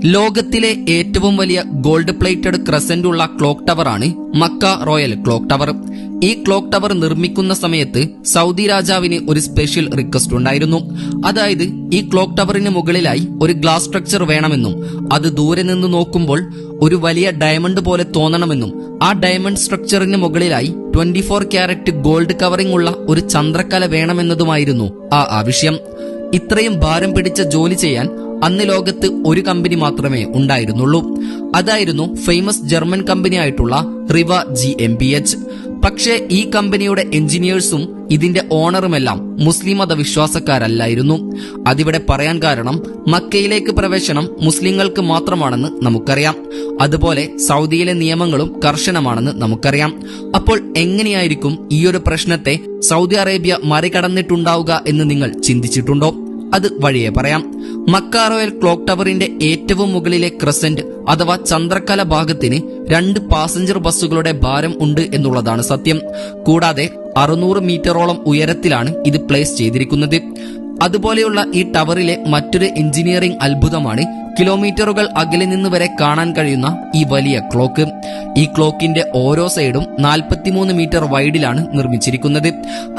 ലോകത്തിലെ ഏറ്റവും വലിയ ഗോൾഡ് പ്ലേറ്റഡ് ക്രസന്റ് ഉള്ള ക്ലോക്ക് ടവറാണ് മക്ക റോയൽ ക്ലോക്ക് ടവർ. ഈ ക്ലോക്ക് ടവർ നിർമ്മിക്കുന്ന സമയത്ത് സൗദി രാജാവിന് ഒരു സ്പെഷ്യൽ റിക്വസ്റ്റ് ഉണ്ടായിരുന്നു. അതായത് ഈ ക്ലോക്ക് ടവറിന് മുകളിലായി ഒരു ഗ്ലാസ് സ്ട്രക്ചർ വേണമെന്നും അത് ദൂരെ നിന്ന് നോക്കുമ്പോൾ ഒരു വലിയ ഡയമണ്ട് പോലെ തോന്നണമെന്നും ആ ഡയമണ്ട് സ്ട്രക്ചറിന് മുകളിലായി 24 ക്യാരറ്റ് ഗോൾഡ് കവറിംഗ് ഉള്ള ഒരു ചന്ദ്രക്കല വേണമെന്നതുമായിരുന്നു ആ ആവശ്യം. ഇത്രയും ഭാരം പിടിച്ച ജോലി ചെയ്യാൻ അന്ന് ലോകത്ത് ഒരു കമ്പനി മാത്രമേ ഉണ്ടായിരുന്നുള്ളൂ. അതായിരുന്നു ഫേമസ് ജർമ്മൻ കമ്പനിയായിട്ടുള്ള റിവ GmbH. പക്ഷേ ഈ കമ്പനിയുടെ എഞ്ചിനീയേഴ്സും ഇതിന്റെ ഓണറുമെല്ലാം മുസ്ലിം മതവിശ്വാസക്കാരല്ലായിരുന്നു. അതിവിടെ പറയാൻ കാരണം മക്കയിലേക്ക് പ്രവേശനം മുസ്ലിങ്ങൾക്ക് മാത്രമാണെന്ന് നമുക്കറിയാം. അതുപോലെ സൗദിയിലെ നിയമങ്ങളും കർശനമാണെന്ന് നമുക്കറിയാം. അപ്പോൾ എങ്ങനെയായിരിക്കും ഈ ഒരു പ്രശ്നത്തെ സൗദി അറേബ്യ മറികടന്നിട്ടുണ്ടാവുക എന്ന് നിങ്ങൾ ചിന്തിച്ചിട്ടുണ്ടോ? അത് വഴിയെ പറയാം. മക്ക റോയൽ ക്ലോക്ക് ടവറിന്റെ ഏറ്റവും മുകളിലെ ക്രസന്റ് അഥവാ ചന്ദ്രക്കല ഭാഗത്തിന് 2 പാസഞ്ചർ ബസ്സുകളുടെ ഭാരം ഉണ്ട് എന്നുള്ളതാണ് സത്യം. കൂടാതെ 600 മീറ്ററോളം ഉയരത്തിലാണ് ഇത് പ്ലേസ് ചെയ്തിരിക്കുന്നത്. അതുപോലെയുള്ള ഈ ടവറിലെ മറ്റൊരു എഞ്ചിനീയറിംഗ് അത്ഭുതമാണ് കിലോമീറ്ററുകൾ അകലെ നിന്ന് വരെ കാണാൻ കഴിയുന്ന ഈ വലിയ ക്ലോക്ക്. ഈ ക്ലോക്കിന്റെ ഓരോ സൈഡും 43 മീറ്റർ വൈഡിലാണ് നിർമ്മിച്ചിരിക്കുന്നത്.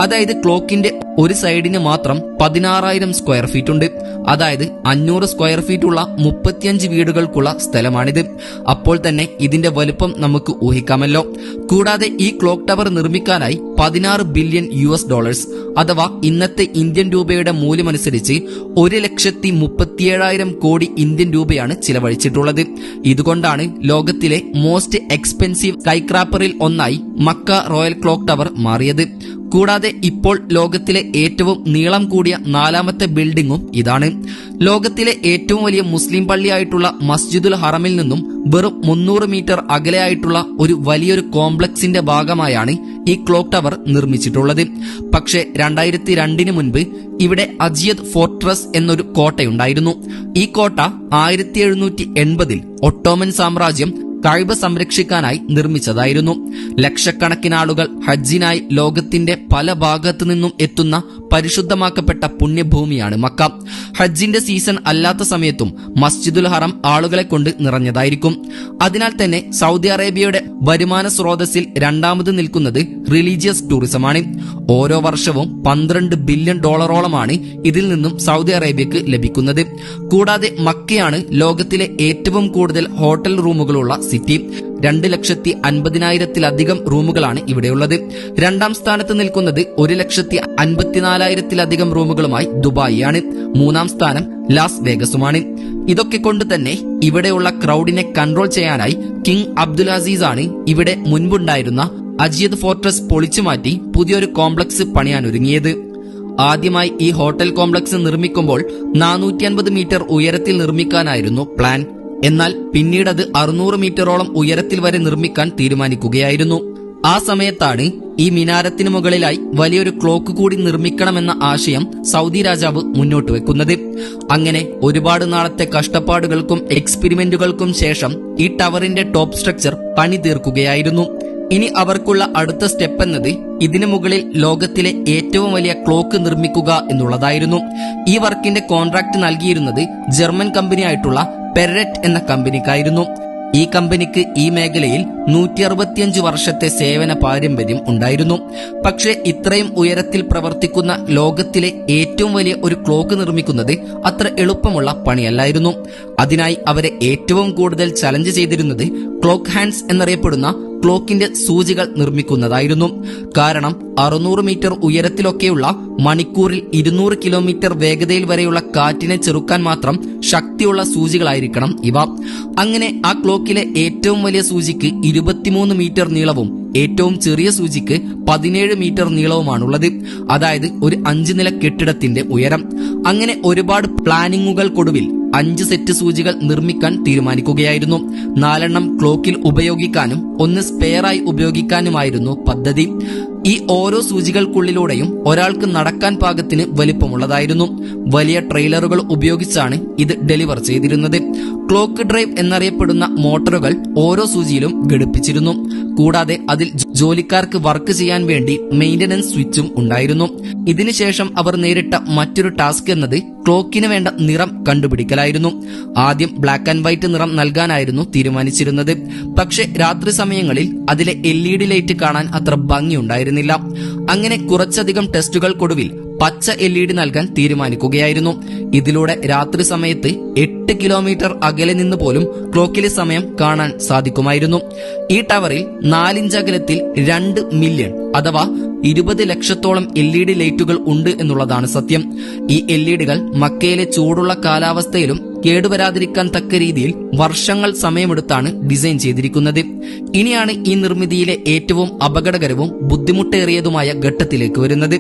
അതായത് ക്ലോക്കിന്റെ ഒരു സൈഡിന് മാത്രം 16,000 സ്ക്വയർ ഫീറ്റ് ഉണ്ട്. അതായത് 500 സ്ക്വയർ ഫീറ്റ് ഉള്ള 35 വീടുകൾക്കുള്ള സ്ഥലമാണിത്. അപ്പോൾ തന്നെ ഇതിന്റെ വലുപ്പം നമുക്ക് ഊഹിക്കാമല്ലോ. കൂടാതെ ഈ ക്ലോക്ക് ടവർ നിർമ്മിക്കാനായി $16 ബില്യൺ അഥവാ ഇന്നത്തെ ഇന്ത്യൻ രൂപയുടെ മൂല്യമനുസരിച്ച് 1,37,000 കോടി ഇന്ത്യൻ രൂപയാണ് ചിലവഴിച്ചിട്ടുള്ളത്. ഇതുകൊണ്ടാണ് ലോകത്തിലെ മോസ്റ്റ് എക്സ്പെൻസീവ് സ്കൈക്രാപ്പറിൽ ഒന്നായി മക്ക റോയൽ ക്ലോക്ക് ടവർ മാറിയത്. കൂടാതെ ഇപ്പോൾ ലോകത്തിലെ ഏറ്റവും നീളം കൂടിയ 4ാമത്തെ ബിൽഡിംഗും ഇതാണ്. ലോകത്തിലെ ഏറ്റവും വലിയ മുസ്ലിം പള്ളിയായിട്ടുള്ള മസ്ജിദുൽ ഹറമിൽ നിന്നും വെറും 300 മീറ്റർ അകലെയായിട്ടുള്ള ഒരു വലിയൊരു കോംപ്ലക്സിന്റെ ഭാഗമായാണ് ഈ ക്ലോക്ക് ടവർ നിർമ്മിച്ചിട്ടുള്ളത്. പക്ഷേ 2002 മുൻപ് ഇവിടെ അജിയത് ഫോർട്രസ് എന്നൊരു കോട്ടയുണ്ടായിരുന്നു. ഈ കോട്ട 1780 ഒട്ടോമൻ സാമ്രാജ്യം കഅബ സംരക്ഷിക്കാനായി നിർമ്മിച്ചതായിരുന്നു. ലക്ഷക്കണക്കിന് ആളുകൾ ഹജ്ജിനായി ലോകത്തിന്റെ പല ഭാഗത്തു നിന്നും എത്തുന്ന പരിശുദ്ധമാക്കപ്പെട്ട പുണ്യഭൂമിയാണ് മക്ക. ഹജ്ജിന്റെ സീസൺ അല്ലാത്ത സമയത്തും മസ്ജിദുൽ ഹറം ആളുകളെ കൊണ്ട് നിറഞ്ഞതായിരിക്കും. അതിനാൽ തന്നെ സൗദി അറേബ്യയുടെ വരുമാന സ്രോതസ്സിൽ 2ാമത് നിൽക്കുന്നത് റിലീജിയസ് ടൂറിസമാണ്. ഓരോ വർഷവും $12 ബില്യൺ ഇതിൽ നിന്നും സൗദി അറേബ്യക്ക് ലഭിക്കുന്നത്. കൂടാതെ മക്കയാണ് ലോകത്തിലെ ഏറ്റവും കൂടുതൽ ഹോട്ടൽ റൂമുകളുള്ള സിറ്റി. 2,50,000-ലധികം റൂമുകളാണ് ഇവിടെയുള്ളത്. 2ാം സ്ഥാനത്ത് നിൽക്കുന്നത് 1,54,000-ലധികം റൂമുകളുമായി ദുബായിയാണ്. 3ാം സ്ഥാനം ലാസ് വേഗസുമാണ്. ഇതൊക്കെ കൊണ്ട് തന്നെ ഇവിടെയുള്ള ക്രൗഡിനെ കൺട്രോൾ ചെയ്യാനായി കിങ് അബ്ദുൽ അസീസ് ആണ് ഇവിടെ മുൻപുണ്ടായിരുന്ന അജിയത് ഫോർട്രസ് പൊളിച്ചുമാറ്റി പുതിയൊരു കോംപ്ലക്സ് പണിയാനൊരുങ്ങിയത്. ആദ്യമായി ഈ ഹോട്ടൽ കോംപ്ലക്സ് നിർമ്മിക്കുമ്പോൾ 450 മീറ്റർ ഉയരത്തിൽ നിർമ്മിക്കാനായിരുന്നു പ്ലാൻ. എന്നാൽ പിന്നീടത് 600 മീറ്ററോളം ഉയരത്തിൽ വരെ നിർമ്മിക്കാൻ തീരുമാനിക്കുകയായിരുന്നു. ആ സമയത്താണ് ഈ മിനാരത്തിന് മുകളിലായി വലിയൊരു ക്ലോക്ക് കൂടി നിർമ്മിക്കണമെന്ന ആശയം സൗദി രാജാവ് മുന്നോട്ട് വെക്കുന്നത്. അങ്ങനെ ഒരുപാട് നാളത്തെ കഷ്ടപ്പാടുകൾക്കും എക്സ്പെരിമെന്റുകൾക്കും ശേഷം ഈ ടവറിന്റെ ടോപ്പ് സ്ട്രക്ചർ പണി തീർക്കുകയായിരുന്നു. ഇനി അവർക്കുള്ള അടുത്ത സ്റ്റെപ്പ് എന്നത് ഇതിനു മുകളിൽ ലോകത്തിലെ ഏറ്റവും വലിയ ക്ലോക്ക് നിർമ്മിക്കുക എന്നുള്ളതായിരുന്നു. ഈ വർക്കിന്റെ കോൺട്രാക്ട് നൽകിയിരുന്നത് ജർമ്മൻ കമ്പനിയായിട്ടുള്ള പെരറ്റ് എന്ന കമ്പനിക്കായിരുന്നു. ഈ കമ്പനിക്ക് ഈ മേഖലയിൽ 165 വർഷത്തെ സേവന പാരമ്പര്യം ഉണ്ടായിരുന്നു. പക്ഷേ ഇത്രയും ഉയരത്തിൽ പ്രവർത്തിക്കുന്ന ലോകത്തിലെ ഏറ്റവും വലിയ ഒരു ക്ലോക്ക് നിർമ്മിക്കുന്നത് അത്ര എളുപ്പമുള്ള പണിയല്ലായിരുന്നു. അതിനായി അവരെ ഏറ്റവും കൂടുതൽ ചലഞ്ച് ചെയ്തിരുന്നത് ക്ലോക്ക് ഹാൻഡ്സ് എന്നറിയപ്പെടുന്ന ക്ലോക്കിന്റെ സൂചികൾ നിർമ്മിക്കുന്നതായിരുന്നു. കാരണം 600 മീറ്റർ ഉയരത്തിലൊക്കെയുള്ള മണിക്കൂറിൽ 200 കിലോമീറ്റർ വേഗതയിൽ വരെയുള്ള കാറ്റിനെ ചെറുക്കാൻ മാത്രം ശക്തിയുള്ള സൂചികളായിരിക്കണം ഇവ. അങ്ങനെ ആ ക്ലോക്കിലെ ഏറ്റവും വലിയ സൂചിക്ക് 23 മീറ്റർ നീളവും ഏറ്റവും ചെറിയ സൂചിക്ക് 17 മീറ്റർ നീളവുമാണുള്ളത്. അതായത് ഒരു 5 നില കെട്ടിടത്തിന്റെ ഉയരം. അങ്ങനെ ഒരുപാട് പ്ലാനിങ്ങുകൾക്കൊടുവിൽ 5 സെറ്റ് സൂചികൾ നിർമ്മിക്കാൻ തീരുമാനിക്കുകയായിരുന്നു. 4 ക്ലോക്കിൽ ഉപയോഗിക്കാനും 1 സ്പെയറായി ഉപയോഗിക്കാനുമായിരുന്നു പദ്ധതി. ഈ ഓരോ സൂചികൾക്കുള്ളിലൂടെയും ഒരാൾക്ക് നടക്കാൻ പാകത്തിന് വലിപ്പമുള്ളതായിരുന്നു. വലിയ ട്രെയിലറുകൾ ഉപയോഗിച്ചാണ് ഇത് ഡെലിവർ ചെയ്തിരുന്നത്. ക്ലോക്ക് ഡ്രൈവ് എന്നറിയപ്പെടുന്ന മോട്ടോറുകൾ ഓരോ സൂചിയിലും ഘടിപ്പിച്ചിരുന്നു. കൂടാതെ അതിൽ ജോലിക്കാർക്ക് വർക്ക് ചെയ്യാൻ വേണ്ടി മെയിന്റനൻസ് സ്വിച്ചും ഉണ്ടായിരുന്നു. ഇതിനുശേഷം അവർ നേരിട്ട മറ്റൊരു ടാസ്ക് എന്നത് ക്ലോക്കിന് വേണ്ട നിറം കണ്ടുപിടിക്കലായിരുന്നു. ആദ്യം ബ്ലാക്ക് ആൻഡ് വൈറ്റ് നിറം നൽകാനായിരുന്നു തീരുമാനിച്ചിരുന്നത്. പക്ഷെ രാത്രി സമയങ്ങളിൽ അതിലെ LED ലൈറ്റ് കാണാൻ അത്ര ഭംഗിയുണ്ടായിരുന്നില്ല. അങ്ങനെ കുറച്ചധികം ടെസ്റ്റുകൾക്കൊടുവിൽ പച്ച LED നൽകാൻ തീരുമാനിക്കുകയായിരുന്നു. ഇതിലൂടെ രാത്രി സമയത്ത് 8 കിലോമീറ്റർ അകലെ നിന്ന് പോലും ക്ലോക്കിലെ സമയം കാണാൻ സാധിക്കുമായിരുന്നു. ഈ ടവറിൽ 4 ഇഞ്ച് അകലത്തിൽ 2 മില്യൺ അഥവാ 20 ലക്ഷത്തോളം LED ലൈറ്റുകൾ ഉണ്ട് എന്നുള്ളതാണ് സത്യം. ഈ LEDകൾ മക്കയിലെ ചൂടുള്ള കാലാവസ്ഥയിലും കേടുവരാതിരിക്കാൻ തക്ക രീതിയിൽ വർഷങ്ങൾ സമയമെടുത്താണ് ഡിസൈൻ ചെയ്തിരിക്കുന്നത്. ഇനിയാണ് ഈ നിർമ്മിതിയിലെ ഏറ്റവും അപകടകരവും ബുദ്ധിമുട്ടേറിയതുമായ ഘട്ടത്തിലേക്ക് വരുന്നത്.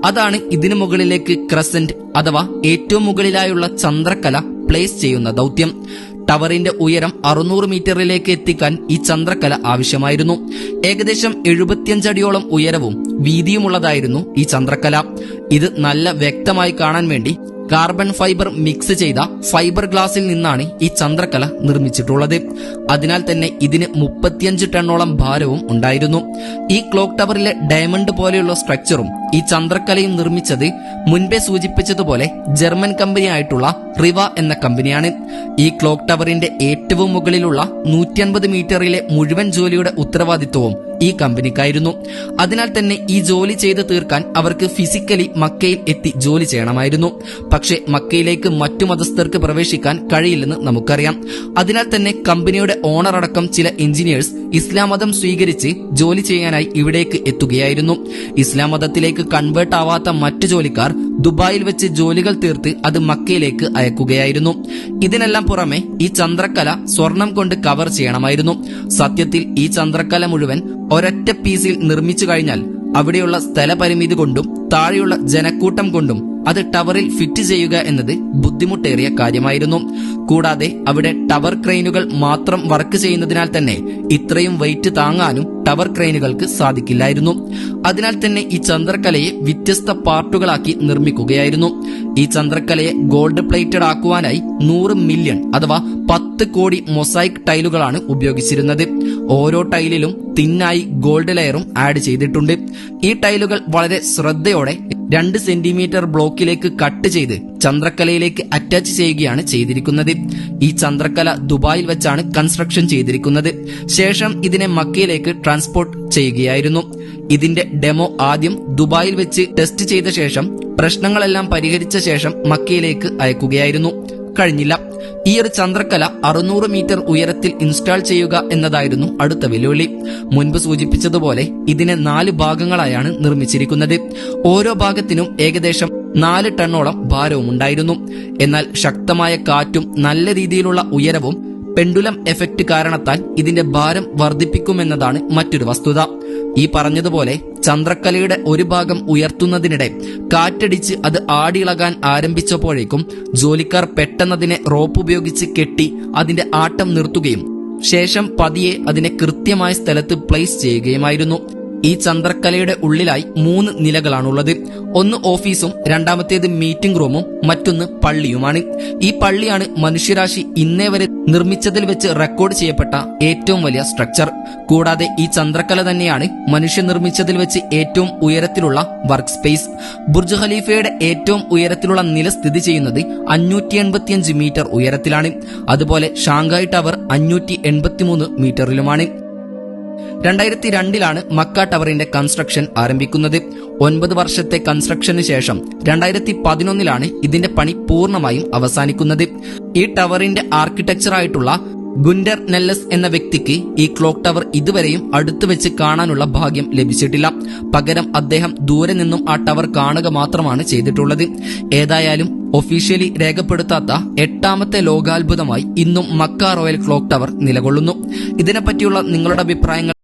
അതാണ് ഇതിനു മുകളിലേക്ക് ക്രസന്റ് അഥവാ ഏറ്റവും മുകളിലായുള്ള ചന്ദ്രക്കല പ്ലേസ് ചെയ്യുന്ന ദൗത്യം. ടവറിന്റെ ഉയരം 600 മീറ്ററിലേക്ക് എത്തിക്കാൻ ഈ ചന്ദ്രക്കല ആവശ്യമായിരുന്നു. ഏകദേശം 75 അടിയോളം ഉയരവും വീതിയുമുള്ളതായിരുന്നു ഈ ചന്ദ്രക്കല. ഇത് നല്ല വ്യക്തമായി കാണാൻ വേണ്ടി കാർബൺ ഫൈബർ മിക്സ് ചെയ്ത ഫൈബർ ഗ്ലാസിൽ നിന്നാണ് ഈ ചന്ദ്രക്കല നിർമ്മിച്ചിട്ടുള്ളത്. അതിനാൽ തന്നെ ഇതിന് 35 ടണ്ണോളം ഭാരവും ഉണ്ടായിരുന്നു. ഈ ക്ലോക്ക് ടവറിലെ ഡയമണ്ട് പോലെയുള്ള സ്ട്രക്ചറും ഈ ചന്ദ്രക്കലയും നിർമ്മിച്ചത് മുൻപേ സൂചിപ്പിച്ചതുപോലെ ജർമ്മൻ കമ്പനിയായിട്ടുള്ള റിവ എന്ന കമ്പനിയാണ്. ഈ ക്ലോക്ക് ടവറിന്റെ ഏറ്റവും മുകളിലുള്ള 150 മീറ്ററിലെ മുഴുവൻ ജോലിയുടെ ഉത്തരവാദിത്വവും ഈ കമ്പനിക്കായിരുന്നു. അതിനാൽ തന്നെ ഈ ജോലി ചെയ്ത് തീർക്കാൻ അവർക്ക് ഫിസിക്കലി മക്കയിൽ എത്തി ജോലി ചെയ്യണമായിരുന്നു. പക്ഷേ മക്കയിലേക്ക് മറ്റു മതസ്ഥർക്ക് പ്രവേശിക്കാൻ കഴിയില്ലെന്ന് നമുക്കറിയാം. അതിനാൽ തന്നെ കമ്പനിയുടെ ഓണർ അടക്കം ചില എഞ്ചിനീയേഴ്സ് ഇസ്ലാം മതം സ്വീകരിച്ച് ജോലി ചെയ്യാനായി ഇവിടേക്ക് എത്തുകയായിരുന്നു. ഇസ്ലാം മതത്തിലേക്ക് കൺവേർട്ട് ആവാത്ത മറ്റു ജോലിക്കാർ ദുബായിൽ വെച്ച് ജോലികൾ തീർത്ത് അത് മക്കയിലേക്ക് അയക്കുകയായിരുന്നു. ഇതിനെല്ലാം പുറമെ ഈ ചന്ദ്രക്കല സ്വർണം കൊണ്ട് കവർ ചെയ്യണമായിരുന്നു. സത്യത്തിൽ ഈ ചന്ദ്രക്കല മുഴുവൻ ഒരൊറ്റ പീസിൽ നിർമ്മിച്ചു കഴിഞ്ഞാൽ അവിടെയുള്ള സ്ഥലപരിമിതി കൊണ്ടും താഴെയുള്ള ജനക്കൂട്ടം കൊണ്ടും അത് ടവറിൽ ഫിറ്റ് ചെയ്യുക എന്നത് ബുദ്ധിമുട്ടേറിയ കാര്യമായിരുന്നു. കൂടാതെ അവിടെ ടവർ ക്രെയിനുകൾ മാത്രം വർക്ക് ചെയ്യുന്നതിനാൽ തന്നെ ഇത്രയും വെയിറ്റ് താങ്ങാനും ടവർ ക്രെയിനുകൾക്ക് സാധിക്കില്ലായിരുന്നു. അതിനാൽ തന്നെ ഈ ചന്ദ്രക്കലയെ വ്യത്യസ്ത പാർട്ടുകളാക്കി നിർമ്മിക്കുകയായിരുന്നു. ഈ ചന്ദ്രക്കലയെ ഗോൾഡ് പ്ലേറ്റഡ് ആക്കുവാനായി 100 മില്യൺ അഥവാ 10 കോടി മൊസൈക്ക് ടൈലുകളാണ് ഉപയോഗിച്ചിരുന്നത്. ഓരോ ടൈലിലും തിന്നായി ഗോൾഡ് ലെയറും ആഡ് ചെയ്തിട്ടുണ്ട്. ഈ ടൈലുകൾ വളരെ ശ്രദ്ധയോടെ 2 സെന്റിമീറ്റർ ബ്ലോക്കിലേക്ക് കട്ട് ചെയ്ത് ചന്ദ്രക്കലയിലേക്ക് അറ്റാച്ച് ചെയ്യുകയാണ് ചെയ്തിരിക്കുന്നത്. ഈ ചന്ദ്രക്കല ദുബായിൽ വെച്ചാണ് കൺസ്ട്രക്ഷൻ ചെയ്തിരിക്കുന്നത്. ശേഷം ഇതിനെ മക്കയിലേക്ക് ട്രാൻസ്പോർട്ട് ചെയ്യുകയായിരുന്നു. ഇതിന്റെ ഡെമോ ആദ്യം ദുബായിൽ വെച്ച് ടെസ്റ്റ് ചെയ്ത ശേഷം പ്രശ്നങ്ങളെല്ലാം പരിഹരിച്ച ശേഷം മക്കയിലേക്ക് അയക്കുകയായിരുന്നു. കഴിഞ്ഞില്ല. ഈ ഒരു ചന്ദ്രക്കല 600 മീറ്റർ ഉയരത്തിൽ ഇൻസ്റ്റാൾ ചെയ്യുക എന്നതായിരുന്നു അടുത്ത വെല്ലുവിളി. മുൻപ് സൂചിപ്പിച്ചതുപോലെ ഇതിനെ 4 ഭാഗങ്ങളായാണ് നിർമ്മിച്ചിരിക്കുന്നത്. ഓരോ ഭാഗത്തിനും ഏകദേശം 4 ടണ്ണോളം ഭാരവും ഉണ്ടായിരുന്നു. എന്നാൽ ശക്തമായ കാറ്റും നല്ല രീതിയിലുള്ള ഉയരവും പെൻഡുലം എഫക്ട് കാരണത്താൽ ഇതിന്റെ ഭാരം വർദ്ധിപ്പിക്കുമെന്നതാണ് മറ്റൊരു വസ്തുത. ഈ പറഞ്ഞതുപോലെ ചന്ദ്രക്കലയുടെ ഒരു ഭാഗം ഉയർത്തുന്നതിനിടെ കാറ്റടിച്ച് അത് ആടിയിളകാൻ ആരംഭിച്ചപ്പോഴേക്കും ജോലിക്കാർ പെട്ടെന്നതിനെ റോപ്പ് ഉപയോഗിച്ച് കെട്ടി അതിന്റെ ആട്ടം നിർത്തുകയും ശേഷം പതിയെ അതിനെ കൃത്യമായ സ്ഥലത്ത് പ്ലേസ് ചെയ്യുകയുമായിരുന്നു. ഈ ചന്ദ്രക്കലയുടെ ഉള്ളിലായി 3 നിലകളാണുള്ളത്. ഒന്ന് ഓഫീസും രണ്ടാമത്തേത് മീറ്റിംഗ് റൂമും മറ്റൊന്ന് പള്ളിയുമാണ്. ഈ പള്ളിയാണ് മനുഷ്യരാശി ഇന്നേ വരെ നിർമ്മിച്ചതിൽ വെച്ച് റെക്കോർഡ് ചെയ്യപ്പെട്ട ഏറ്റവും വലിയ സ്ട്രക്ചർ. കൂടാതെ ഈ ചന്ദ്രക്കല തന്നെയാണ് മനുഷ്യ നിർമ്മിച്ചതിൽ വെച്ച് ഏറ്റവും ഉയരത്തിലുള്ള വർക്ക് സ്പേസ്. ബുർജ് ഖലീഫയുടെ ഏറ്റവും ഉയരത്തിലുള്ള നില സ്ഥിതി ചെയ്യുന്നത് 585 മീറ്റർ ഉയരത്തിലാണ്. അതുപോലെ ഷാങ്ഹായ് ടവർ 583 മീറ്ററിലുമാണ്. 2002 മക്ക ടവറിന്റെ കൺസ്ട്രക്ഷൻ ആരംഭിക്കുന്നത്. 9 വർഷത്തെ കൺസ്ട്രക്ഷന് ശേഷം 2011 ഇതിന്റെ പണി പൂർണ്ണമായും അവസാനിക്കുന്നത്. ഈ ടവറിന്റെ ആർക്കിടെക്ചർ ആയിട്ടുള്ള ഗുൻഡർ നെല്ലസ് എന്ന വ്യക്തിക്ക് ഈ ക്ലോക്ക് ടവർ ഇതുവരെയും അടുത്തു വെച്ച് കാണാനുള്ള ഭാഗ്യം ലഭിച്ചിട്ടില്ല. പകരം അദ്ദേഹം ദൂരെ നിന്നും ആ ടവർ കാണുക മാത്രമാണ് ചെയ്തിട്ടുള്ളത്. ഏതായാലും ഒഫീഷ്യലി രേഖപ്പെടുത്താത്ത 8ാമത്തെ ലോകാത്ഭുതമായി ഇന്നും മക്ക റോയൽ ക്ലോക്ക് ടവർ നിലകൊള്ളുന്നു. ഇതിനെപ്പറ്റിയുള്ള നിങ്ങളുടെ അഭിപ്രായങ്ങൾ